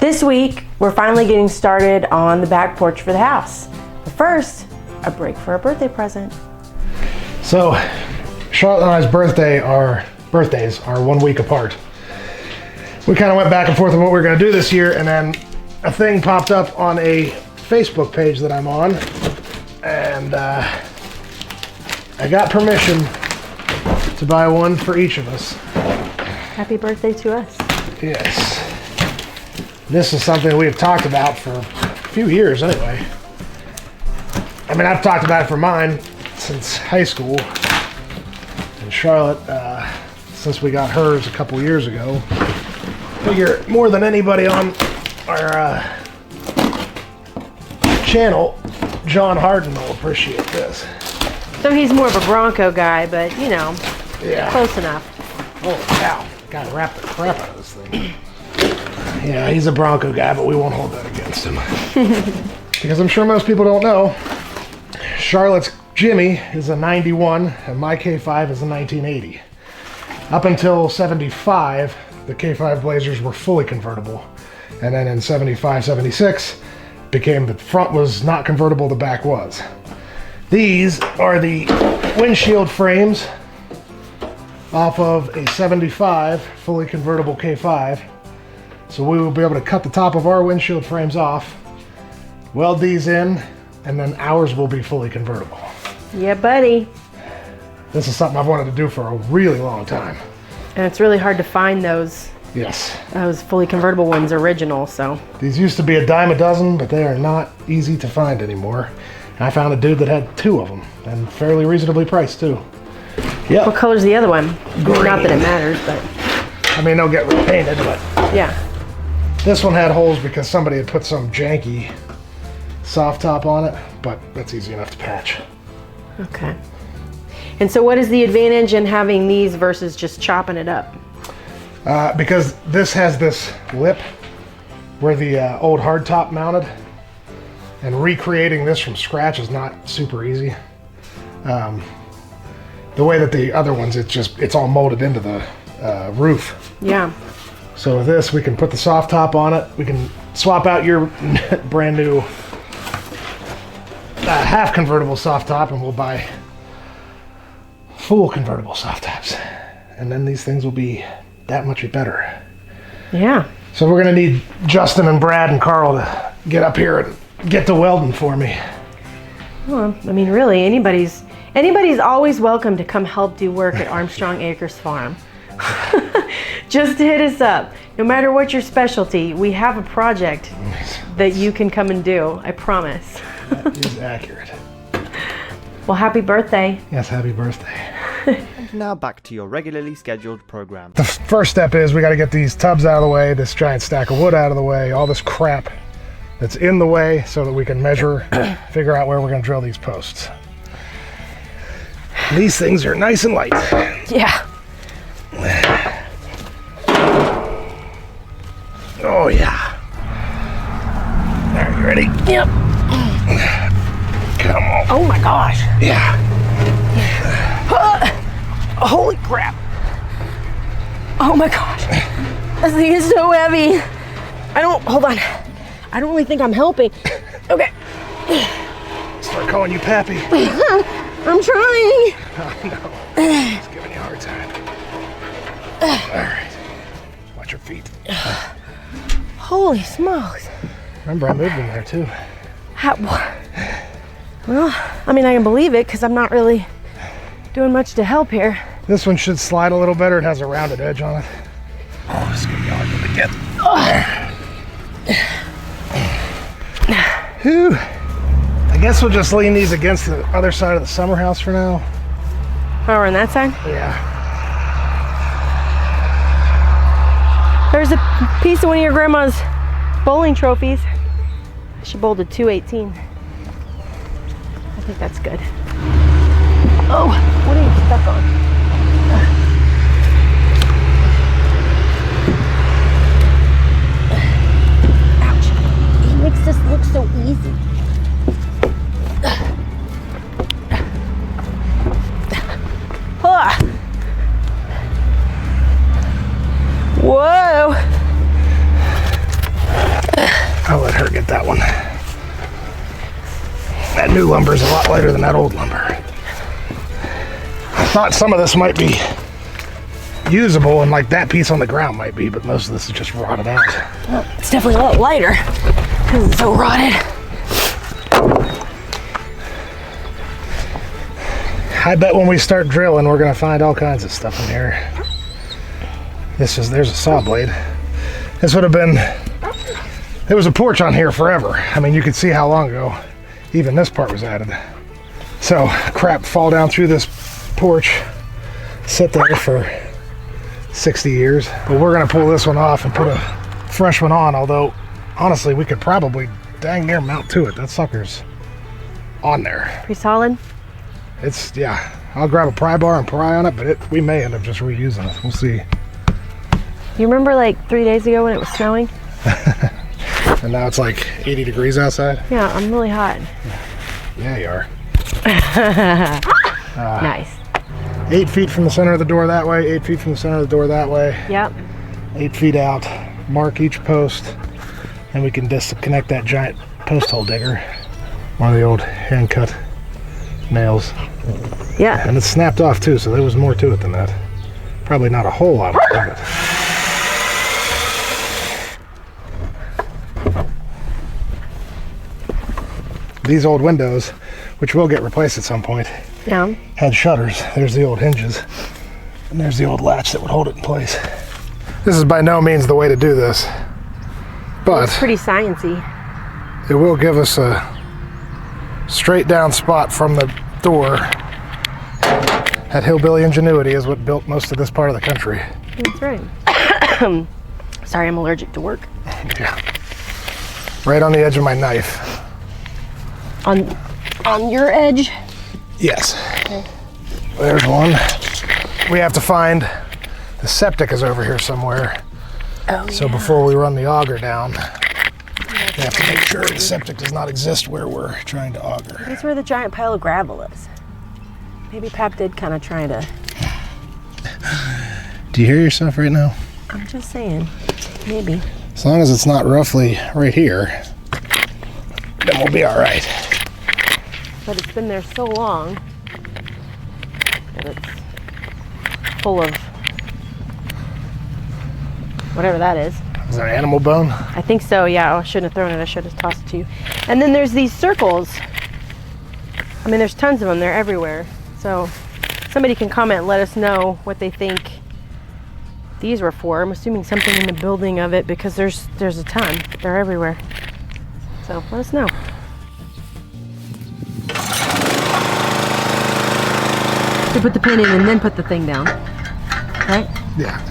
This week, we're finally getting started on the back porch for the house. But first, a break for a birthday present. So, Charlotte and I's birthdays are 1 week apart. We kind of went back and forth on what we were going to do this year, and then a thing popped up on a Facebook page that I'm on, and I got permission to buy one for each of us. Happy birthday to us. Yes. This is something we've talked about for a few years anyway. I mean, I've talked about it for mine since high school. And Charlotte, since we got hers a couple years ago, figure more than anybody on our channel, John Harden will appreciate this. So he's more of a Bronco guy, but you know, Yeah. close enough. Oh, cow. Gotta wrap the crap out of this thing. Yeah, he's a Bronco guy, but we won't hold that against him. Because I'm sure most people don't know, Charlotte's Jimmy is a 91 and my K5 is a 1980. Up until 75, the K5 Blazers were fully convertible. And then in 75, 76, became the front was not convertible, the back was. These are the windshield frames off of a 75 fully convertible K5. So we will be able to cut the top of our windshield frames off, weld these in, and then ours will be fully convertible. Yeah, buddy. This is something I've wanted to do for a really long time. And it's really hard to find those Yes. fully convertible ones original, so. These used to be a dime a dozen, but they are not easy to find anymore. And I found a dude that had 2 of them, and fairly reasonably priced too. Yep. What color's the other one? Green. Not that it matters, but I mean, they'll get repainted, but yeah. this one had holes because somebody had put some janky soft top on it, but that's easy enough to patch. Okay. And so what is the advantage in having these versus just chopping it up? Because this has this lip where the old hardtop mounted, and recreating this from scratch is not super easy. The way that the other ones, it's all molded into the roof. Yeah. So with this, we can put the soft top on it. We can swap out your brand new half convertible soft top, and we'll buy full convertible soft tops. And then these things will be that much better. Yeah. So we're gonna need Justin and Brad and Carl to get up here and get the welding for me. Well, I mean, really, anybody's always welcome to come help do work at Armstrong Acres Farm. Just hit us up. No matter what your specialty, we have a project that you can come and do. I promise. That is accurate. Well, happy birthday. Yes, happy birthday. And now back to your regularly scheduled program. The first step is we got to get these tubs out of the way, this giant stack of wood out of the way, all this crap that's in the way, so that we can measure, figure out where we're going to drill these posts. These things are nice and light. Yeah. Oh yeah. Are you ready? Yep. Come on. Oh my gosh. Yeah. Holy crap. Oh my gosh. This thing is so heavy. Hold on. I don't really think I'm helping. Okay. Start calling you Pappy. I'm trying. Oh no. He's giving you a hard time. All right. Watch your feet. Holy smokes. Remember, I moved in there too. Well, I mean, I can believe it because I'm not really doing much to help here. This one should slide a little better. It has a rounded edge on it. Oh, this is gonna be hard to get. Whew. I guess we'll just lean these against the other side of the summer house for now. Oh, we're on that side? Yeah. There's a piece of one of your grandma's bowling trophies. She bowled a 218. I think that's good. Oh, what are you stuck on? Ouch. He makes this look so easy. Whoa. get that one. That new lumber is a lot lighter than that old lumber. I thought some of this might be usable, and like that piece on the ground might be, but most of this is just rotted out. Well, it's definitely a lot lighter because it's so rotted. I bet when we start drilling, we're gonna find all kinds of stuff in here. There's a saw blade. This would have been, there was a porch on here forever. I mean, you could see how long ago even this part was added. So crap fall down through this porch, sit there for 60 years. But we're gonna pull this one off and put a fresh one on, although honestly, we could probably dang near mount to it. That sucker's on there. Pretty solid. It's, yeah, I'll grab a pry bar and pry on it, but we may end up just reusing it. We'll see. You remember like 3 days ago when it was snowing? And now it's like 80 degrees outside. Yeah, I'm really hot. Yeah, you are. Nice. 8 feet from the center of the door that way, 8 feet from the center of the door that way. Yep. 8 feet out. Mark each post, and we can disconnect that giant post hole digger. One of the old hand cut nails. Yeah. And it's snapped off too, so there was more to it than that. Probably not a whole lot of it. These old windows, which will get replaced at some point, Yeah. had shutters. There's the old hinges, and there's the old latch that would hold it in place. This is by no means the way to do this, but It's pretty sciencey. it will give us a straight down spot from the door. That hillbilly ingenuity is what built most of this part of the country. That's right. Sorry, I'm allergic to work. Yeah. Right on the edge of my knife. On your edge? Yes. Okay. There's one. We have to find, the septic is over here somewhere. Oh, So before we run the auger down, we have to make sure the septic does not exist where we're trying to auger. That's where the giant pile of gravel is. Maybe Pap did kind of try to... Do you hear yourself right now? I'm just saying. Maybe. As long as it's not roughly right here, then we'll be all right. But it's been there so long that it's full of whatever that is. Is that an animal bone? I think so, yeah. Oh, I shouldn't have thrown it. I should have tossed it to you. And then there's these circles. I mean, there's tons of them. They're everywhere. So somebody can comment and let us know what they think these were for. I'm assuming something in the building of it because there's a ton. They're everywhere. So let us know. So put the pin in and then put the thing down, right? Yeah.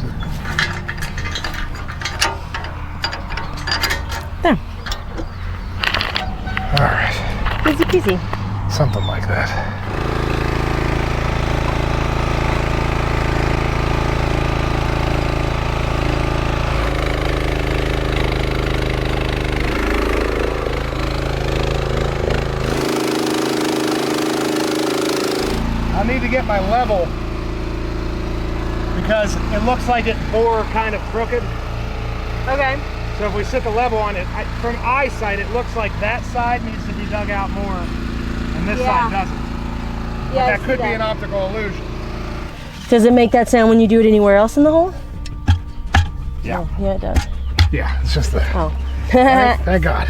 There. All right. Easy peasy. Something like that. I need to get my level because it looks like it bore kind of crooked. Okay. So if we set the level on it, from eyesight, it looks like that side needs to be dug out more and this side doesn't. But Yeah, that could be an optical illusion. Does it make that sound when you do it anywhere else in the hole? Yeah. Oh, yeah, it does. Yeah, it's just the, Oh. thank God.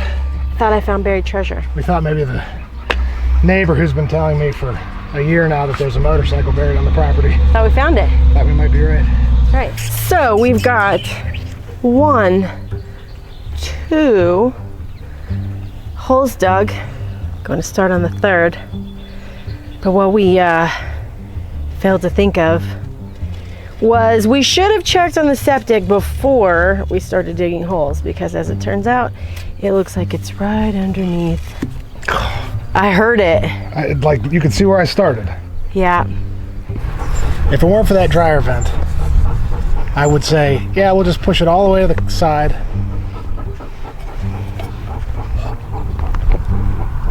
Thought I found buried treasure. We thought maybe the neighbor who's been telling me for a year now that there's a motorcycle buried on the property. Thought we found it. Thought we might be right. Right. So we've got 1, 2 holes dug. Going to start on the 3rd. But what we failed to think of was we should have checked on the septic before we started digging holes, because as it turns out, it looks like it's right underneath. I heard it. Like, you can see where I started. Yeah. If it weren't for that dryer vent, I would say, yeah, we'll just push it all the way to the side.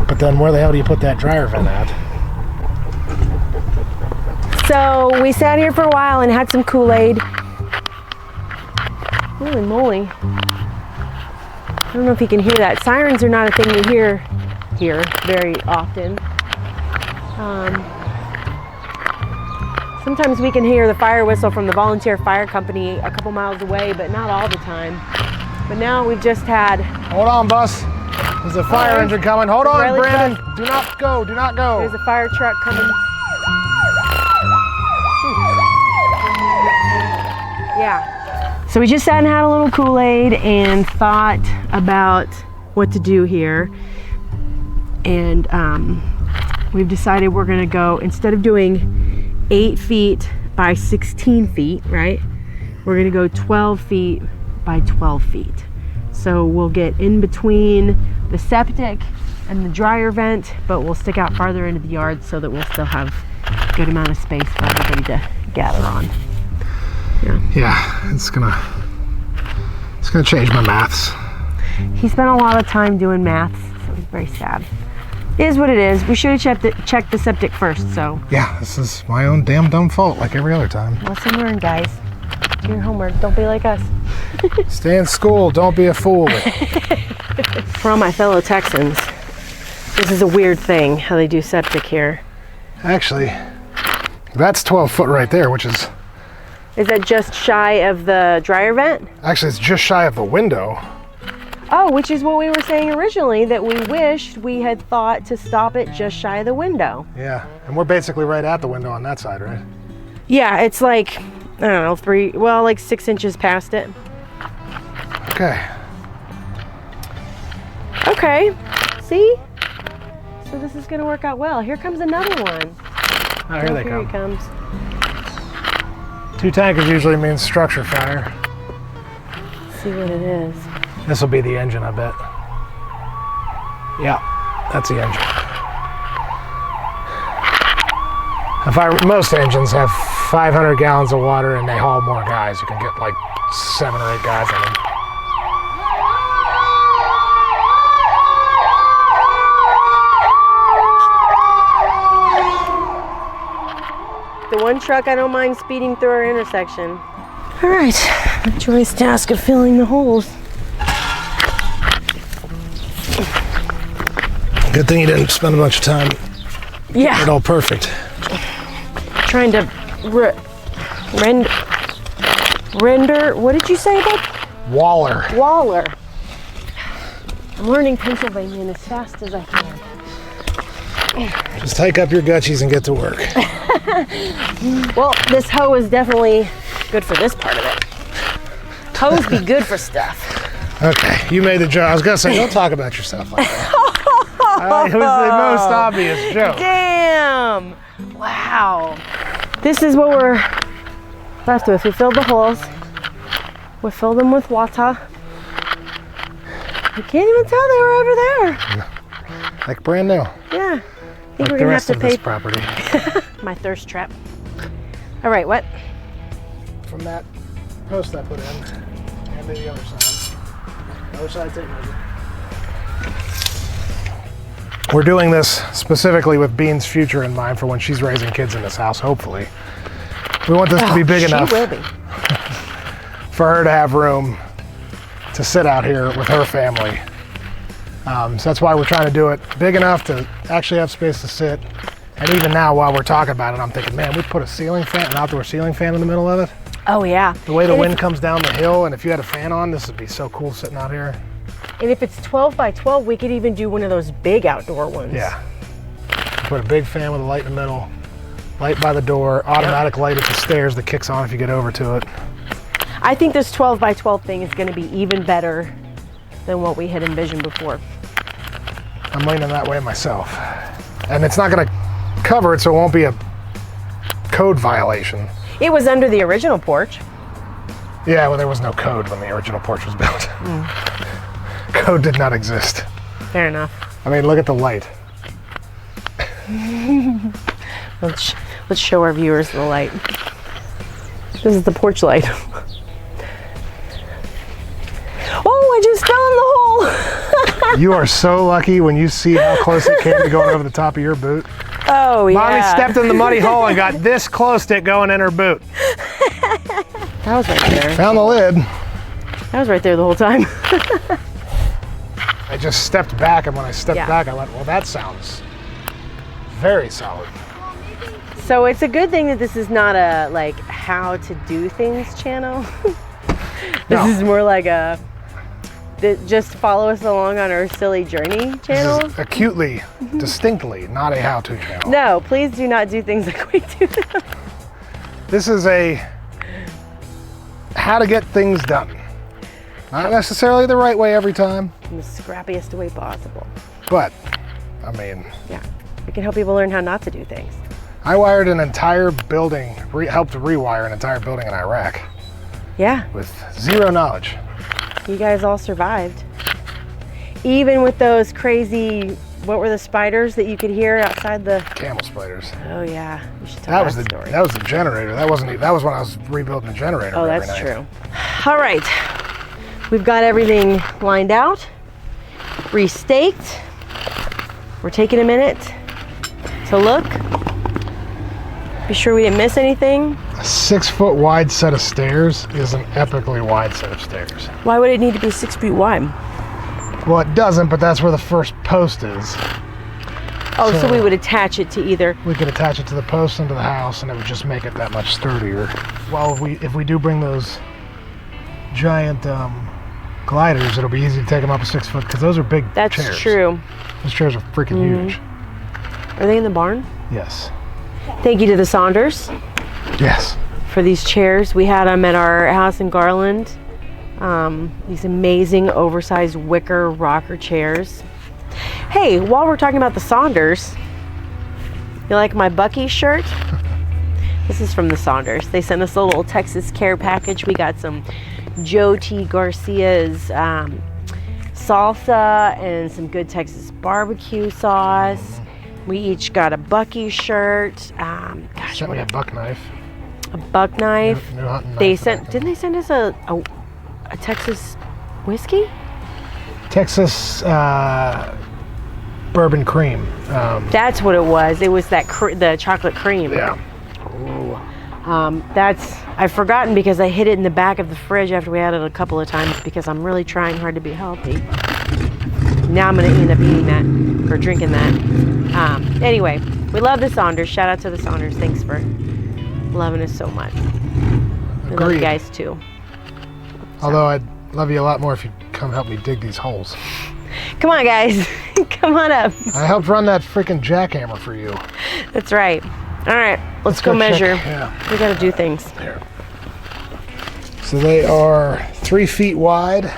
But then where the hell do you put that dryer vent at? So we sat here for a while and had some Kool-Aid. Holy moly. I don't know if you can hear that. Sirens are not a thing we hear here very often. Sometimes we can hear the fire whistle from the volunteer fire company a couple miles away, but not all the time. But now we've just had... Hold on, bus. There's a fire engine coming. Hold on, Riley Brandon. truck. Do not go. Do not go. There's a fire truck coming. Yeah. So we just sat and had a little Kool-Aid and thought about what to do here. And we've decided we're gonna go, instead of doing 8 feet by 16 feet, right? We're gonna go 12 feet by 12 feet. So we'll get in between the septic and the dryer vent, but we'll stick out farther into the yard so that we'll still have a good amount of space for everybody to gather on. Yeah, it's gonna change my maths. He spent a lot of time doing maths, so he's very sad. It is what it is. We should have checked the septic first, so. Yeah, this is my own damn dumb fault, like every other time. Lesson learned, guys. Do your homework. Don't be like us. Stay in school. Don't be a fool. For all my fellow Texans, this is a weird thing, how they do septic here. Actually, that's 12 foot right there, which is... Is that just shy of the dryer vent? Actually, it's just shy of the window. Oh, which is what we were saying originally, that we wished we had thought to stop it just shy of the window. Yeah, and we're basically right at the window on that side, right? Yeah, it's like, I don't know, like 6 inches past it. Okay. Okay, see? So this is gonna work out well. Here comes another one. Oh, here they Here he come. comes. 2 tankers usually means structure fire. Let's see what it is. This will be the engine, I bet. Yeah, that's the engine. Most engines have 500 gallons of water and they haul more guys. You can get like 7 or 8 guys in them. The one truck I don't mind speeding through our intersection. All right, Joy's task of filling the holes. Good thing you didn't spend a bunch of time getting it all perfect. Trying to render, what did you say about? Waller. I'm learning Pennsylvanian as fast as I can. Just hike up your gutchies and get to work. Well, this hoe is definitely good for this part of it. Hoes be good for stuff. Okay, you made the joke. I was gonna say, don't talk about yourself like that. It was the most obvious joke. Damn! Wow. This is what we're left with. We filled the holes. We filled them with water. You can't even tell they were over there. Like brand new. Yeah. I think Like we're the gonna have rest to of pay this property. my thirst trap. All right, what? From that post I put in, and to the other side. Other side, take measure. We're doing this specifically with Bean's future in mind for when she's raising kids in this house, hopefully. We want this to be big enough She will be. for her to have room to sit out here with her family. So that's why we're trying to do it big enough to actually have space to sit. And even now, while we're talking about it, I'm thinking, man, we put an outdoor ceiling fan in the middle of it. Oh yeah. The way the wind comes down the hill, and if you had a fan on, this would be so cool sitting out here. And if it's 12 by 12, we could even do one of those big outdoor ones. Yeah. Put a big fan with a light in the middle, light by the door, automatic light at the stairs that kicks on if you get over to it. I think this 12 by 12 thing is going to be even better than what we had envisioned before. I'm leaning that way myself. And it's not going to cover it, so it won't be a code violation. It was under the original porch. Yeah, well, there was no code when the original porch was built. Code did not exist. Fair enough. I mean, look at the light. Let's show our viewers the light. This is the porch light. Oh, I just fell in the hole. You are so lucky when you see how close it came to going over the top of your boot. Oh, yeah. Mommy stepped in the muddy hole and got this close to it going in her boot. That was right there. Found the lid. That was right there the whole time. just stepped back, and when I stepped Yeah. back, I went, well, that sounds very solid. So it's a good thing that this is not a like how to do things channel. This No. is more like a just follow us along on our silly journey channel. This is acutely, distinctly not a how-to channel. No, please do not do things like we do. This is a how to get things done. Not necessarily the right way every time, In the scrappiest way possible. but I mean, Yeah, we can help people learn how not to do things. I wired an entire building, helped rewire an entire building in Iraq Yeah, with zero knowledge. you guys all survived. Even with those crazy, what were the spiders that you could hear outside the? Camel spiders. Oh yeah, you should tell That that, was the story. that was the generator. That wasn't. That was when I was rebuilding the generator. Oh, every that's night. true. All right, we've got everything lined out, restaked. We're taking a minute to look. Be sure we didn't miss anything. A 6 foot wide set of stairs is an epically wide set of stairs. Why would it need to be 6 feet wide? Well, it doesn't, but that's where the first post is. Oh, so So- we would attach it to either. We could attach it to the post into the house, and it would just make it that much sturdier. Well, if we do bring those giant gliders, it'll be easy to take them up a 6 foot because those are big That's chairs. true. Those chairs are freaking huge. Are they in the barn? Yes. Thank you to the Saunders Yes. for these chairs. We had them at our house in Garland. These amazing oversized wicker rocker chairs. Hey, while we're talking about the Saunders, you like my Bucky shirt? This is from the Saunders. They sent us a little Texas care package. We got some Joe T. Garcia's salsa and some good Texas barbecue sauce. We each got a Bucky shirt. Gosh, Sent me a buck knife. a buck knife. New hunting They knife sent. that I Didn't they send us a Texas whiskey? can- Texas bourbon cream. That's what it was. It was that the chocolate cream. Yeah. Ooh. That's I've forgotten because I hid it in the back of the fridge after we had it a couple of times because I'm really trying hard to be healthy. Now I'm gonna end up eating that or drinking that. Anyway, we love the Saunders. Shout out to the Saunders. Thanks for loving us so much. We love you Agreed. guys too. Although I'd love you a lot more if you'd come help me dig these holes. Come on, guys. Come on up. I helped run that freaking jackhammer for you. That's right. All right, let's go check- measure. Yeah. We gotta do things. Here. So they are 3 feet wide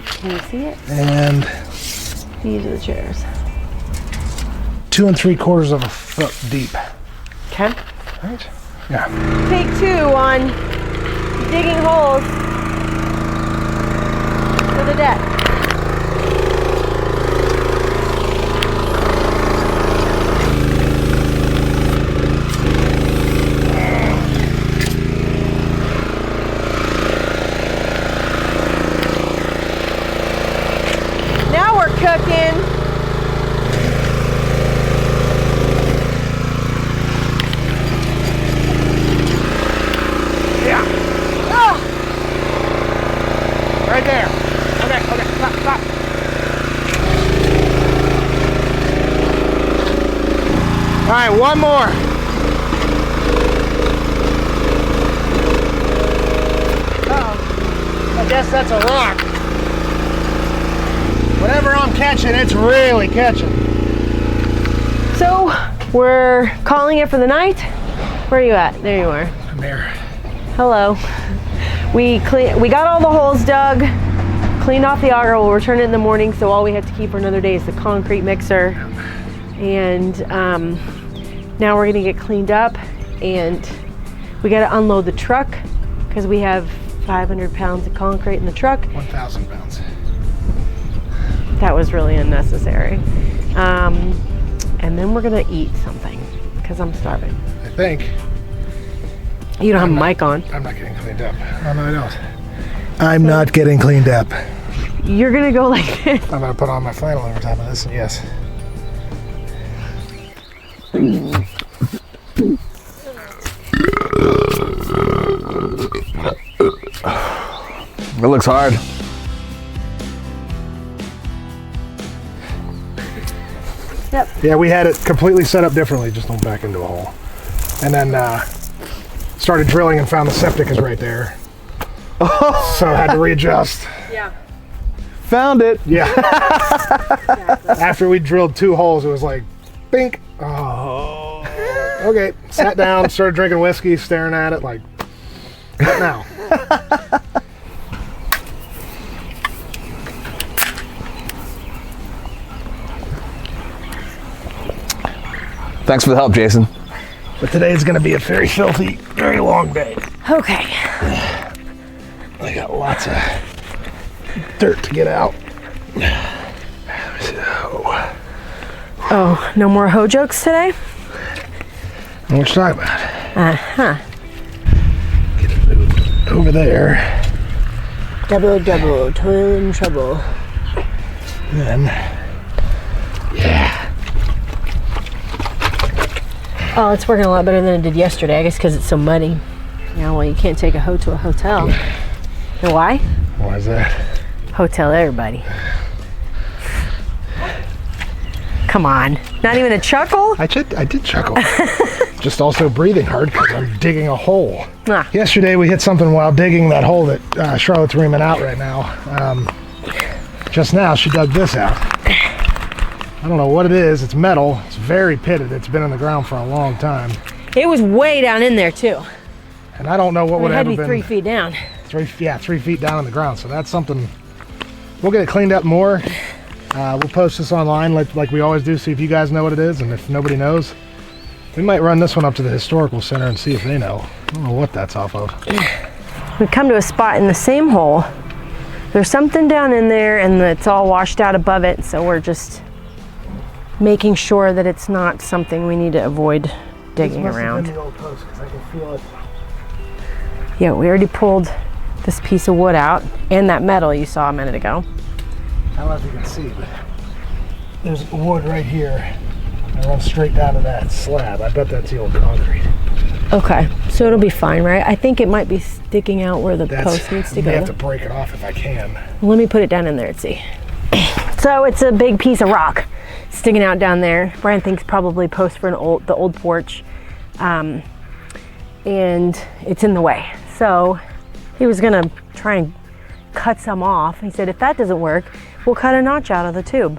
Can you see it? and These are the chairs. 2 3/4 of a foot deep. Okay. Right? Yeah. Take 2 on digging holes for the deck. Now we're cooking. Yeah. Oh, Right there. Okay, stop. All right, one more. I guess that's a rock. Whatever I'm catching, it's really catching. so we're calling it for the night. Where are you at? There you are. Come here. Hello. We got all the holes dug, cleaned off the auger. We'll return it in the morning, so all we have to keep for another day is the concrete mixer. And now we're gonna get cleaned up, and we gotta unload the truck because we have 500 pounds of concrete in the truck. 1,000 pounds. That was really unnecessary. And then we're gonna eat something because I'm starving. I think. You don't have a mic on. I'm not getting cleaned up. Oh, no, I don't. I'm not getting cleaned up. You're gonna go like this. I'm gonna put on my flannel over top of this, and yes. It looks hard. Yep. Yeah, we had it completely set up differently. Just don't back into a hole. And then started drilling and found the septic is right there. So I had to readjust. Yeah. Found it. Yeah. Exactly. After we drilled 2 holes, it was like, bink. Oh. Okay. Sat down, started drinking whiskey, staring at it like, what now? Thanks for the help, Jason. But today is going to be a very filthy, very long day. Okay. I got lots of dirt to get out. Oh, no more hoe jokes today? What you talking about? Uh-huh. Get it moved over there. Double, toil and trouble. Then, yeah. Oh, it's working a lot better than it did yesterday, I guess because it's so muddy. Yeah, well, you can't take a hoe to a hotel. And why? Why is that? Hotel everybody. Come on. Not even a chuckle? I did chuckle. Just also breathing hard because I'm digging a hole. Ah. Yesterday we hit something while digging that hole that Charlotte's reaming out right now. Just now she dug this out. I don't know what it is. It's metal. It's very pitted. It's been in the ground for a long time. It was way down in there, too. And I don't know what would It have had to ever be been 3 feet down. 3 feet down in the ground. So that's something. We'll get it cleaned up more. We'll post this online like we always do, see if you guys know what it is, and if nobody knows, we might run this one up to the historical center and see if they know. I don't know what that's off of. We come to a spot in the same hole. There's something down in there, and it's all washed out above it, so we're just making sure that it's not something we need to avoid digging around. The old post, 'cause I can feel it. Yeah, we already pulled this piece of wood out, and that metal you saw a minute ago. I don't know if you can see, but there's wood right here. I run straight down to that slab. I bet that's the old concrete. Okay, so it'll be fine, right? I think it might be sticking out where the post needs to I go. may have to break it off if I can. Let me put it down in there and see. So it's a big piece of rock sticking out down there. Brian thinks probably post for the old porch, and it's in the way. So he was gonna try and cut some off. He said if that doesn't work, we'll cut a notch out of the tube.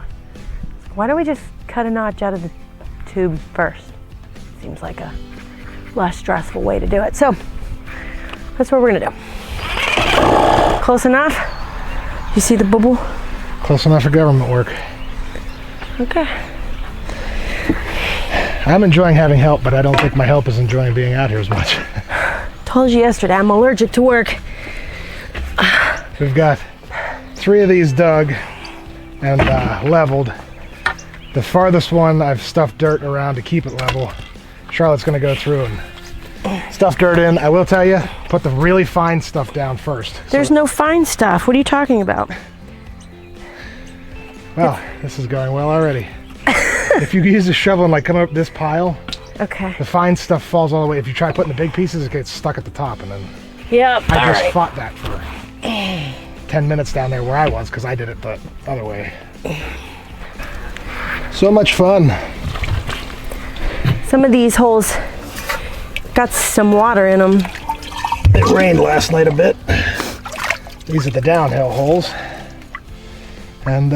Why don't we just cut a notch out of the tube first? Seems like a less stressful way to do it. So that's what we're gonna do. Close enough? You see the bubble? Close enough for government work. Okay. I'm enjoying having help, but I don't think my help is enjoying being out here as much. Told you yesterday, I'm allergic to work. We've got 3 of these dug and leveled. The farthest one, I've stuffed dirt around to keep it level. Charlotte's gonna go through and stuff dirt in. I will tell you, put the really fine stuff down first. There's no fine stuff. What are you talking about? Well, this is going well already. If you use a shovel and like come up this pile, Okay. the fine stuff falls all the way. If you try putting the big pieces, it gets stuck at the top. And then Yep. I just fought that for 10 minutes down there where I was because I did it the other way. So much fun. Some of these holes got some water in them. It rained last night a bit. These are the downhill holes. And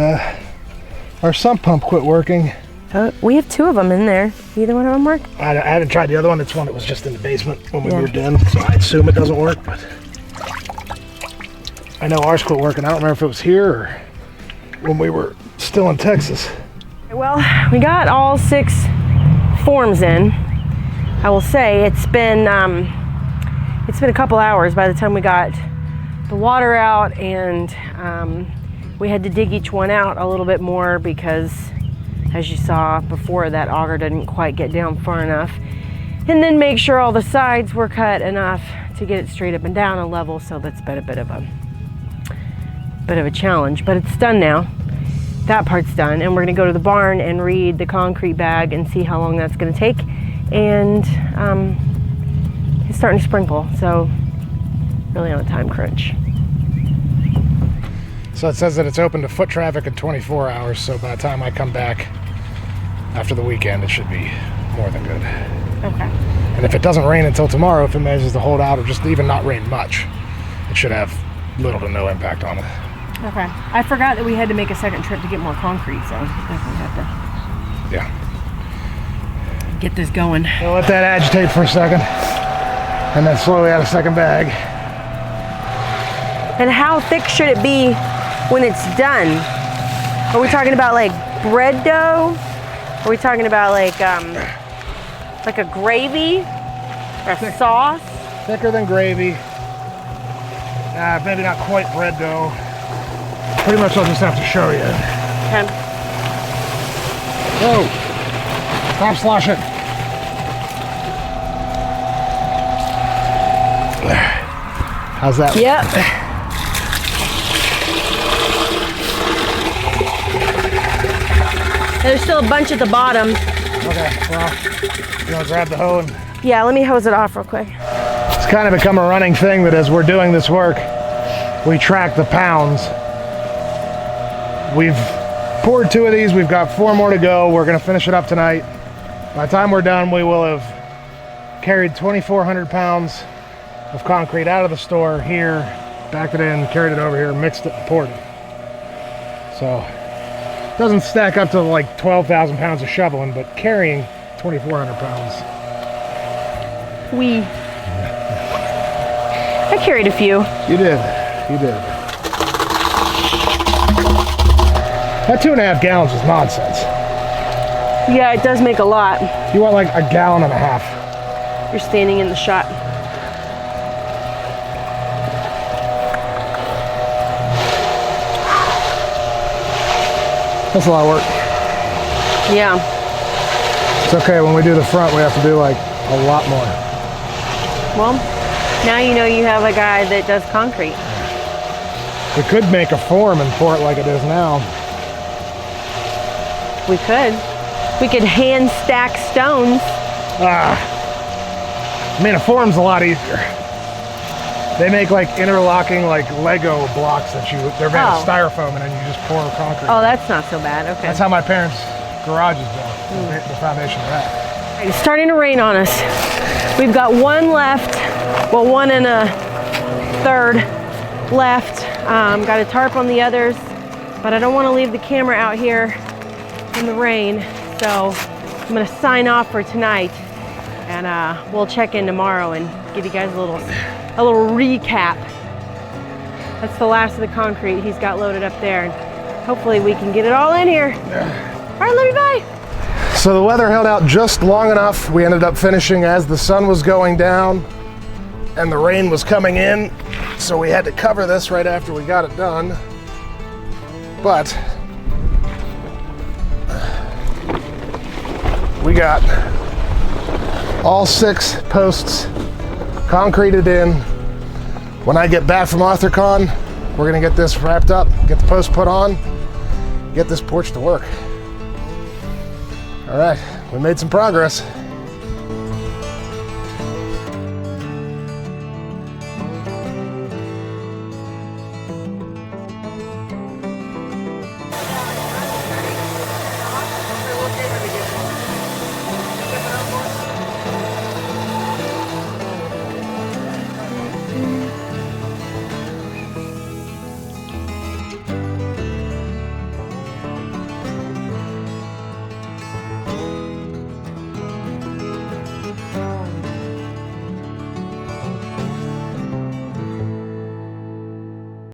our sump pump quit working. We have 2 of them in there. Either one of them work? I haven't tried the other one. It's one that was just in the basement when we Yeah. moved in. So I assume it doesn't work, but I know ours quit working. I don't remember if it was here or when we were still in Texas. Well, we got all 6 forms in. I will say it's been a couple hours by the time we got the water out, and we had to dig each one out a little bit more because, as you saw before, that auger didn't quite get down far enough, and then make sure all the sides were cut enough to get it straight up and down and level. So that's been a bit of a challenge, but it's done now. That part's done, and we're gonna go to the barn and read the concrete bag and see how long that's gonna take. And it's starting to sprinkle, so really on a time crunch. So it says that it's open to foot traffic in 24 hours. So by the time I come back, after the weekend, it should be more than good. Okay. And if it doesn't rain until tomorrow, if it manages to hold out or just even not rain much, it should have little to no impact on it. Okay. I forgot that we had to make a second trip to get more concrete, so I think we have to Yeah. get this going. We'll let that agitate for a second, and then slowly add a second bag. And how thick should it be when it's done? Are we talking about like bread dough? Are we talking about like a gravy? Or a sauce? Thicker than gravy. Maybe not quite bread dough. Pretty much I'll just have to show you. Okay. Whoa! Stop sloshing. How's that? Yep. There's still a bunch at the bottom. Okay, well, you want to grab the hoe? And Yeah, let me hose it off real quick. it's kind of become a running thing that as we're doing this work, we track the pounds. We've poured 2 of these. We've got 4 more to go. We're going to finish it up tonight. By the time we're done, we will have carried 2,400 pounds of concrete out of the store here, backed it in, carried it over here, mixed it, and poured it. So it doesn't stack up to like 12,000 pounds of shoveling, but carrying 2,400 pounds. I carried a few. You did. You did. That 2.5 gallons is nonsense. Yeah, it does make a lot. You want like a gallon and a half. You're standing in the shot. That's a lot of work. Yeah. It's okay, when we do the front, we have to do like a lot more. Well, now you know you have a guy that does concrete. We could make a form and pour it like it is now. We could. We could hand stack stones. I mean, a form's a lot easier. They make like interlocking like Lego blocks that they're made of styrofoam, and then you just pour concrete. Oh, that's not so bad. Okay. That's how my parents' garage is built, the foundation of that. It's starting to rain on us. We've got one left. Well, 1 1/3 left. Got a tarp on the others, but I don't want to leave the camera out here in the rain. So I'm gonna sign off for tonight, and we'll check in tomorrow and give you guys a little recap. That's the last of the concrete he's got loaded up there, and hopefully we can get it all in here. All right, love you, bye. So the weather held out just long enough. We ended up finishing as the sun was going down and the rain was coming in, so we had to cover this right after we got it done. But we got all 6 posts concreted in. When I get back from ArthurCon, we're gonna get this wrapped up, get the post put on, get this porch to work. All right, we made some progress.